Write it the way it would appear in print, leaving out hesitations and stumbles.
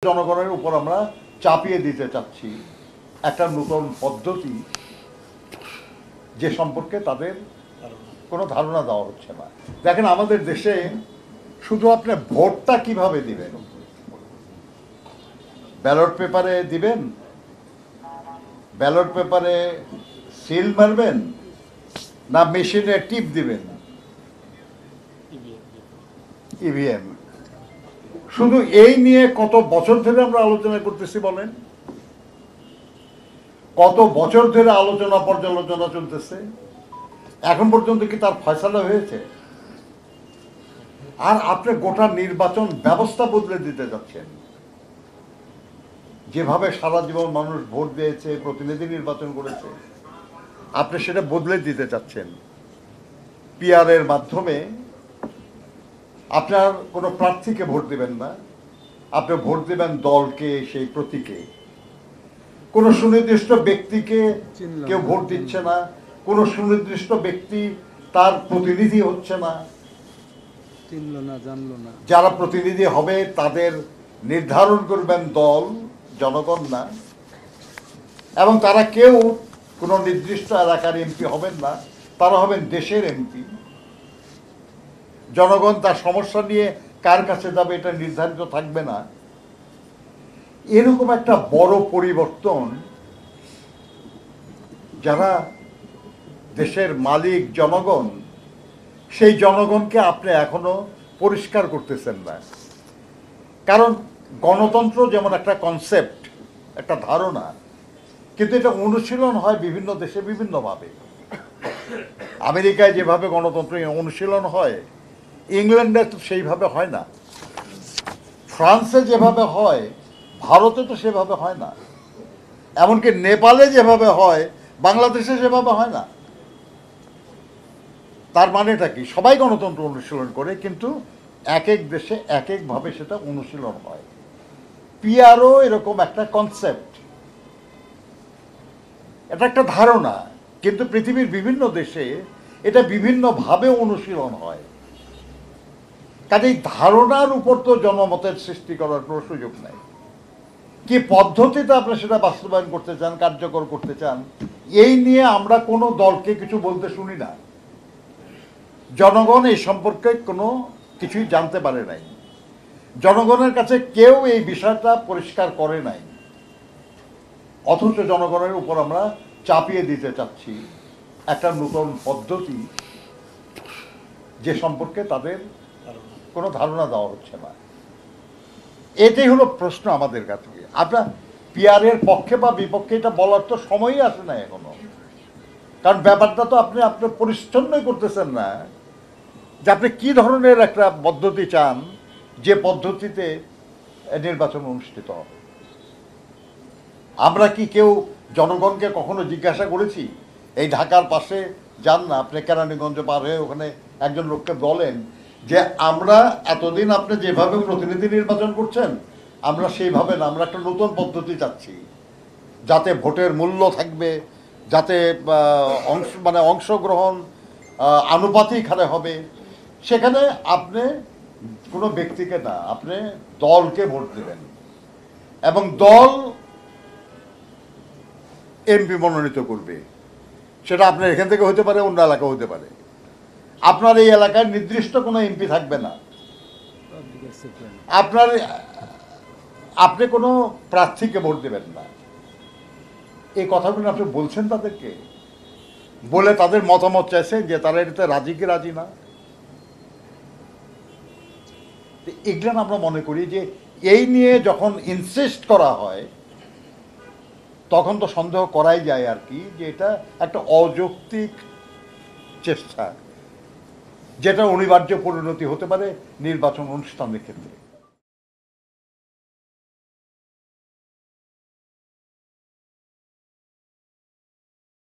জনগণের উপর আমরা চাপিয়ে দিতে চাচ্ছি একটা নতুন পদ্ধতি যে সম্পর্কে তাদের কোনো ধারণা দেওয়া হচ্ছে না। দেখেন আমাদের দেশে শুধু আপনি ভোটটা কিভাবে দিবেন, ব্যালট পেপারে দিবেন, ব্যালট পেপারে সিল মারবেন, না মেশিনে টিপ দিবেন, ইভিএম। শুধু এই নিয়ে কত বছর ধরে আমরা আলোচনা করতেছি বলেন, কত বছর ধরে আলোচনা পর্যালোচনা চলতেছে, এখন পর্যন্ত কি তার ফয়সালা হয়েছে? আর আপনি গোটা নির্বাচন ব্যবস্থা বদলে দিতে যাচ্ছেন। যেভাবে সারা জীবন মানুষ ভোট দিয়েছে, প্রতিনিধি নির্বাচন করেছে, আপনি সেটা বদলে দিতে চাচ্ছেন। পিআর এর মাধ্যমে আপনার কোনো প্রার্থীকে ভোট দিবেন না, আপনি ভোট দিবেন দলকে, সেই প্রতীকে। কোনো সুনির্দিষ্ট ব্যক্তিকে কেউ ভোট দিচ্ছে না, কোনো সুনির্দিষ্ট ব্যক্তি তার প্রতিনিধি হচ্ছে না। যারা প্রতিনিধি হবে তাদের নির্ধারণ করবেন দল, জনগণ না। এবং তারা কেউ কোনো নির্দিষ্ট এলাকার এমপি হবেন না, তারা হবেন দেশের এমপি। জনগণ তার সমস্যা নিয়ে কার কাছে যাবে এটা নির্ধারিত থাকবে না। এরকম একটা বড় পরিবর্তন যারা দেশের মালিক জনগণ, সেই জনগণকে আপনি এখনো পরিষ্কার করতেছেন না। কারণ গণতন্ত্র যেমন একটা কনসেপ্ট, একটা ধারণা, কিন্তু এটা অনুশীলন হয় বিভিন্ন দেশে বিভিন্নভাবে। আমেরিকায় যেভাবে গণতন্ত্র অনুশীলন হয়, ইংল্যান্ডে তো সেইভাবে হয় না, ফ্রান্সে যেভাবে হয়, ভারতে তো সেভাবে হয় না, এমনকি নেপালে যেভাবে হয়, বাংলাদেশে সেভাবে হয় না। তার মানেটা কি? সবাই গণতন্ত্র অনুশীলন করে, কিন্তু এক এক দেশে এক একভাবে সেটা অনুশীলন হয়। পিআরও এরকম একটা কনসেপ্ট, এটা একটা ধারণা, কিন্তু পৃথিবীর বিভিন্ন দেশে এটা বিভিন্নভাবে অনুশীলন হয়। কাজেই ধারণার উপর তো জনমতের সৃষ্টি করার কোনো সুযোগ নাই। কি পদ্ধতিতে আপনি সেটা বাস্তবায়ন করতে চান, কার্যকর করতে চান, এই নিয়ে আমরা কোনো দলকে কিছু বলতে শুনি না। জনগণ এই সম্পর্কে কোনো কিছুই জানতে পারে নাই, জনগণের কাছে কেউ এই বিষয়টা পরিষ্কার করে নাই। অথচ জনগণের উপর আমরা চাপিয়ে দিতে চাচ্ছি একটা নতুন পদ্ধতি যে সম্পর্কে তাদের কোনো ধারণা দেওয়া হচ্ছে না। এটাই হলো প্রশ্ন আমাদের কাছে। আপনার পিআরের পক্ষে বা বিপক্ষে এটা বলার তো সময়ই আসে না এখনো। কারণ ব্যাপারটা তো আপনি আপনার পরিচ্ছন্নই করতেছেন না যে আপনি কী ধরনের একটা পদ্ধতি চান, যে পদ্ধতিতে নির্বাচন অনুষ্ঠিত হবে। আমরা কি কেউ জনগণকে কখনো জিজ্ঞাসা করেছি? এই ঢাকার পাশে যান না আপনি, কেরানীগঞ্জ পার হয়ে ওখানে একজন লোককে বলেন যে আমরা এতদিন আপনি যেভাবে প্রতিনিধি নির্বাচন করছেন, আমরা সেইভাবে না, আমরা একটা নতুন পদ্ধতি চাচ্ছি, যাতে ভোটের মূল্য থাকবে, যাতে অংশগ্রহণ আনুপাতিক হারে হবে। সেখানে আপনি কোনো ব্যক্তিকে না, আপনি দলকে ভোট দেবেন, এবং দল এমপি মনোনীত করবে। সেটা আপনার এখান থেকে হতে পারে, অন্য এলাকা হতে পারে। আপনার এই এলাকায় নির্দিষ্ট কোনো এমপি থাকবে না, আপনি কোনো প্রার্থীকে ভোট দেবেন না। এই কথাগুলো আপনি বলছেন তাদেরকে, বলে তাদের মতামত চাইছেন যে তারা এটাতে রাজি কি রাজি না। এগুলো আমরা মনে করি যে এই নিয়ে যখন ইনসিস্ট করা হয়, তখন তো সন্দেহ করাই যায় আর কি, যে এটা একটা অযৌক্তিক চেষ্টা, যেটা অনিবার্য পরিণতি হতে পারে নির্বাচন অনুষ্ঠানের ক্ষেত্রে।